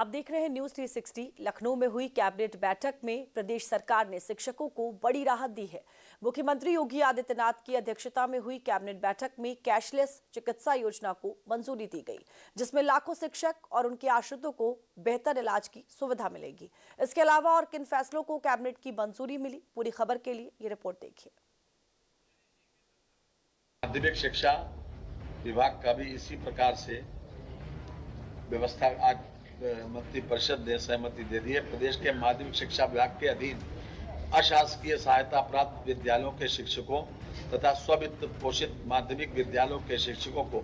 अब देख रहे हैं न्यूज 360। लखनऊ में हुई कैबिनेट बैठक में प्रदेश सरकार ने शिक्षकों को बड़ी राहत दी है। मुख्यमंत्री योगी आदित्यनाथ की अध्यक्षता में हुई कैबिनेट बैठक में कैशलेस चिकित्सा योजना को मंजूरी दी गई, जिसमें लाखों शिक्षक और उनके आश्रितों को बेहतर इलाज की सुविधा मिलेगी। इसके अलावा और किन फैसलों को कैबिनेट की मंजूरी मिली, पूरी खबर के लिए ये रिपोर्ट देखिए। माध्यमिक शिक्षा विभाग का भी इसी प्रकार से व्यवस्था आज मंत्री परिषद ने सहमति दे दी है। प्रदेश के माध्यमिक शिक्षा विभाग के अधीन अशासकीय सहायता प्राप्त विद्यालयों के शिक्षकों तथा स्ववित्त पोषित माध्यमिक विद्यालयों के शिक्षकों को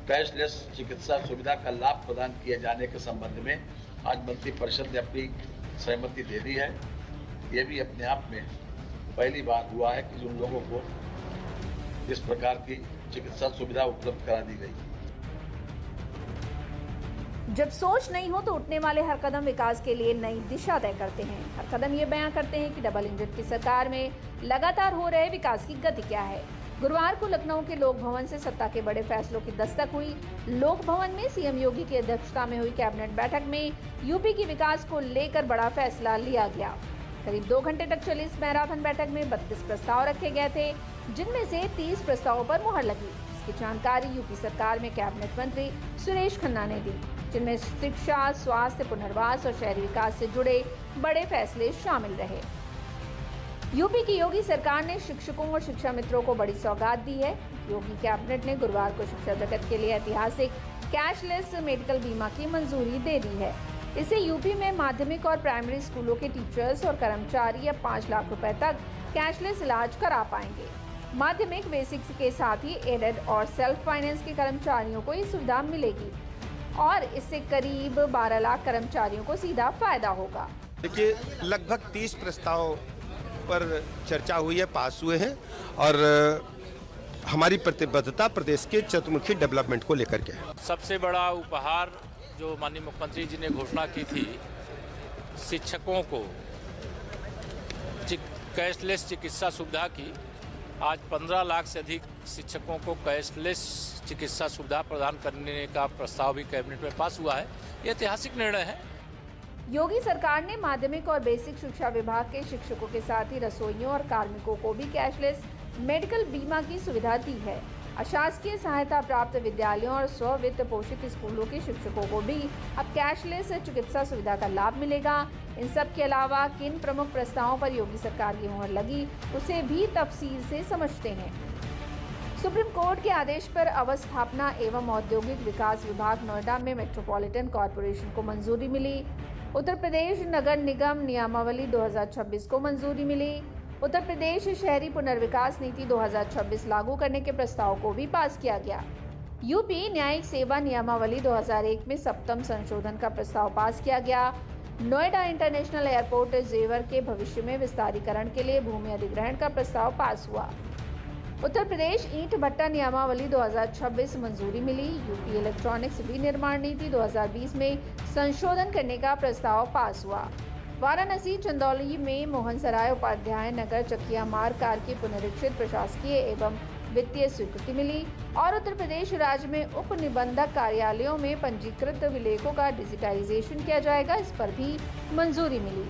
कैशलेस चिकित्सा सुविधा का लाभ प्रदान किए जाने के संबंध में आज मंत्री परिषद ने अपनी सहमति दे दी है। ये भी अपने आप में पहली बार हुआ है कि उन लोगों को इस प्रकार की चिकित्सा सुविधा उपलब्ध करा दी गई। जब सोच नहीं हो तो उठने वाले हर कदम विकास के लिए नई दिशा तय करते हैं। हर कदम ये बयां करते हैं कि डबल इंजन की सरकार में लगातार हो रहे विकास की गति क्या है। गुरुवार को लखनऊ के लोक भवन से सत्ता के बड़े फैसलों की दस्तक हुई। लोक भवन में सीएम योगी की अध्यक्षता में हुई कैबिनेट बैठक में यूपी के विकास को लेकर बड़ा फैसला लिया गया। करीब 2 घंटे तक चली इस मैराथन बैठक में 32 प्रस्ताव रखे गए थे, जिनमें से 30 प्रस्तावों पर मुहर लगी। इसकी जानकारी यूपी सरकार में कैबिनेट मंत्री सुरेश खन्ना ने दी, जिनमें शिक्षा, स्वास्थ्य, पुनर्वास और शहरी विकास से जुड़े बड़े फैसले शामिल रहे। यूपी की योगी सरकार ने शिक्षकों और शिक्षा मित्रों को बड़ी सौगात दी है। योगी कैबिनेट ने गुरुवार को शिक्षा जगत के लिए ऐतिहासिक कैशलेस मेडिकल बीमा की मंजूरी दे दी है। इससे यूपी में माध्यमिक और प्राइमरी स्कूलों के टीचर्स और कर्मचारी अब 5 लाख रुपए तक कैशलेस इलाज करा पाएंगे। माध्यमिक बेसिक्स के साथ ही एडेड और सेल्फ फाइनेंस के कर्मचारियों को ये सुविधा मिलेगी और इससे करीब 12 लाख कर्मचारियों को सीधा फायदा होगा। देखिए, लगभग 30 प्रस्ताव पर चर्चा हुई है, पास हुए हैं और हमारी प्रतिबद्धता प्रदेश के चतुर्मुखी डेवलपमेंट को लेकर के है। सबसे बड़ा उपहार जो माननीय मुख्यमंत्री जी ने घोषणा की थी, शिक्षकों को कैशलेस चिकित्सा सुविधा की, आज 15 लाख से अधिक शिक्षकों को कैशलेस चिकित्सा सुविधा प्रदान करने का प्रस्ताव भी कैबिनेट में पास हुआ है। ये ऐतिहासिक निर्णय है। योगी सरकार ने माध्यमिक और बेसिक शिक्षा विभाग के शिक्षकों के साथ ही रसोइयों और कार्मिकों को भी कैशलेस मेडिकल बीमा की सुविधा दी है। अशासकीय सहायता प्राप्त विद्यालयों और स्ववित्त पोषित स्कूलों के शिक्षकों को भी अब कैशलेस चिकित्सा सुविधा का लाभ मिलेगा। इन सब के अलावा किन प्रमुख प्रस्तावों पर योगी सरकार की मुहर लगी, उसे भी तफसील से समझते हैं। सुप्रीम कोर्ट के आदेश पर अवस्थापना एवं औद्योगिक विकास विभाग नोएडा में मेट्रोपॉलिटन कॉरपोरेशन को मंजूरी मिली। उत्तर प्रदेश नगर निगम नियमावली 2026 को मंजूरी मिली। उत्तर प्रदेश शहरी पुनर्विकास नीति 2026 लागू करने के प्रस्ताव को भी पास किया गया। यूपी न्यायिक सेवा नियमावली 2001 में 7वां संशोधन का प्रस्ताव पास किया गया। नोएडा इंटरनेशनल एयरपोर्ट जेवर के भविष्य में विस्तारीकरण के लिए भूमि अधिग्रहण का प्रस्ताव पास हुआ। उत्तर प्रदेश ईंट भट्टा नियमावली 2026 मंजूरी मिली। यूपी इलेक्ट्रॉनिक्स विनिर्माण नीति 2020 में संशोधन करने का प्रस्ताव पास हुआ। वाराणसी चंदौली में मोहनसराय उपाध्याय नगर चकिया मार्ग कार की पुनरीक्षित प्रशासकीय एवं वित्तीय स्वीकृति मिली और उत्तर प्रदेश राज्य में उप निबंधक कार्यालयों में पंजीकृत विलेखों का डिजिटाइजेशन किया जाएगा, इस पर भी मंजूरी मिली।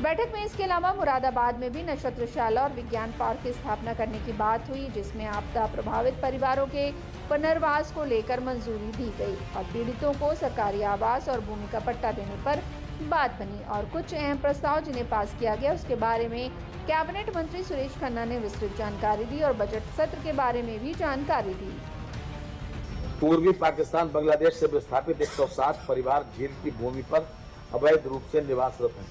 बैठक में इसके अलावा मुरादाबाद में भी नक्षत्रशाला और विज्ञान पार्क की स्थापना करने की बात हुई, जिसमें आपदा प्रभावित परिवारों के पुनर्वास को लेकर मंजूरी दी गई और पीड़ितों को सरकारी आवास और भूमि का पट्टा देने पर बात बनी। और कुछ अहम प्रस्ताव जिन्हें पास किया गया उसके बारे में कैबिनेट मंत्री सुरेश खन्ना ने विस्तृत जानकारी दी और बजट सत्र के बारे में भी जानकारी दी। पूर्वी पाकिस्तान बांग्लादेश से विस्थापित 107 परिवार झील की भूमि पर अवैध रूप से निवासरत हैं।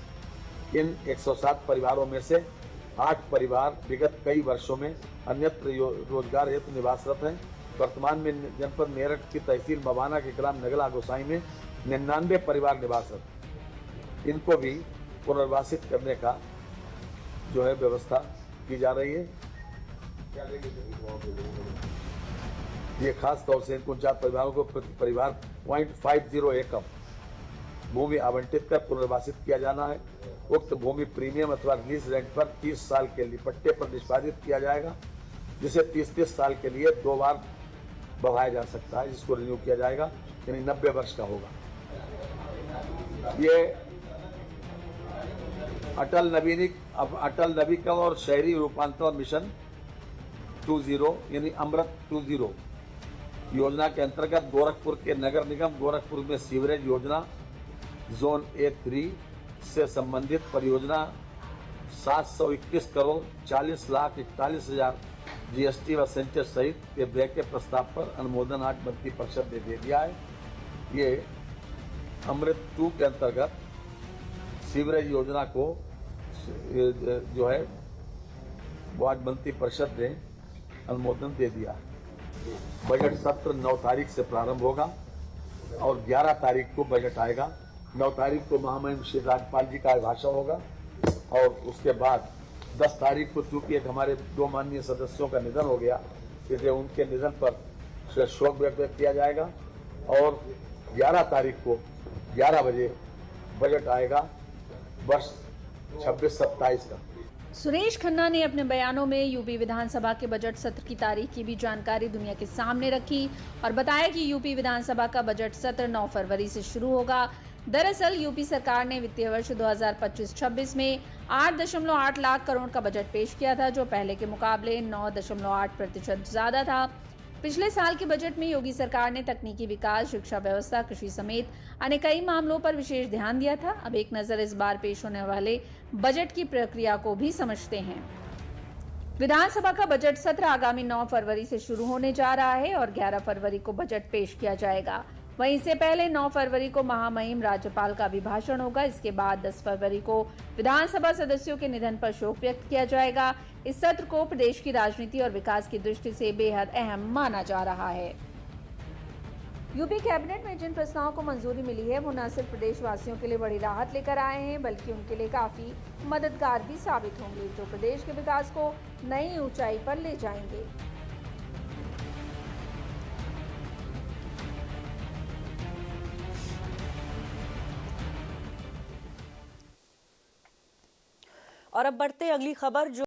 इन 107 परिवारों में से 8 परिवार विगत कई वर्षों में अन्यत्र रोजगार हेतु निवासरत हैं। वर्तमान में जनपद मेरठ की तहसील मवाना के ग्राम नगला गोसाई में 99 परिवार निवासरत। इनको भी पुनर्वासित करने का जो है व्यवस्था की जा रही है। ये खास तौर से इन 49 परिवारों को प्रति परिवार 0.50 एकड़ भूमि आवंटित कर पुनर्वासित किया जाना है। उक्त भूमि प्रीमियम अथवा रिलीज रेंट पर 30 साल के लिए पट्टे पर निष्पादित किया जाएगा, जिसे 30 साल के लिए 2 बार बढ़ाया जा सकता है, जिसको रिन्यू किया जाएगा, यानी 90 वर्ष का होगा। ये अटल नवीकरण और शहरी रूपांतरण मिशन 20 यानी अमृत 20 योजना के अंतर्गत गोरखपुर के नगर निगम गोरखपुर में सीवरेज योजना जोन A3 से संबंधित परियोजना 721 करोड़ 40,41,000 जीएसटी व सेंसेस सहित के व्यय के प्रस्ताव पर अनुमोदन आज मंत्री परिषद ने दे दिया है। ये अमृत 2 के अंतर्गत सीवरेज योजना को जो है वो आज मंत्री परिषद ने अनुमोदन दे दिया। बजट सत्र 9 तारीख से प्रारंभ होगा और 11 तारीख को बजट आएगा। 9 तारीख को महामहिम श्री राज्यपाल जी का अभिभाषण होगा और उसके बाद 10 तारीख को चूंकि एक हमारे 2 माननीय सदस्यों का निधन हो गया, इसलिए उनके निधन पर शोक व्यक्त किया जाएगा और 11 तारीख को 11 बजे बजट आएगा वर्ष 26-27 का। सुरेश खन्ना ने अपने बयानों में यूपी विधानसभा के बजट सत्र की तारीख की भी जानकारी दुनिया के सामने रखी और बताया कि यूपी विधानसभा का बजट सत्र 9 फरवरी से शुरू होगा। दरअसल यूपी सरकार ने वित्तीय वर्ष 2025-26 में 8.8 लाख करोड़ का बजट पेश किया था, जो पहले के मुकाबले 9.8% ज्यादा था। पिछले साल के बजट में योगी सरकार ने तकनीकी विकास, शिक्षा व्यवस्था, कृषि समेत अन्य कई मामलों पर विशेष ध्यान दिया था। अब एक नजर इस बार पेश होने वाले बजट की प्रक्रिया को भी समझते हैं। विधानसभा का बजट सत्र आगामी 9 फरवरी से शुरू होने जा रहा है और 11 फरवरी को बजट पेश किया जाएगा। वहीं इससे पहले 9 फरवरी को महामहिम राज्यपाल का अभिभाषण होगा। इसके बाद 10 फरवरी को विधानसभा सदस्यों के निधन पर शोक व्यक्त किया जाएगा। इस सत्र को प्रदेश की राजनीति और विकास की दृष्टि से बेहद अहम माना जा रहा है। यूपी कैबिनेट में जिन प्रस्तावों को मंजूरी मिली है वो न सिर्फ प्रदेशवासियों के लिए बड़ी राहत लेकर आए हैं, बल्कि उनके लिए काफी मददगार भी साबित होंगे, जो प्रदेश के विकास को नई ऊंचाई पर ले जाएंगे। और अब बढ़ते अगली खबर जो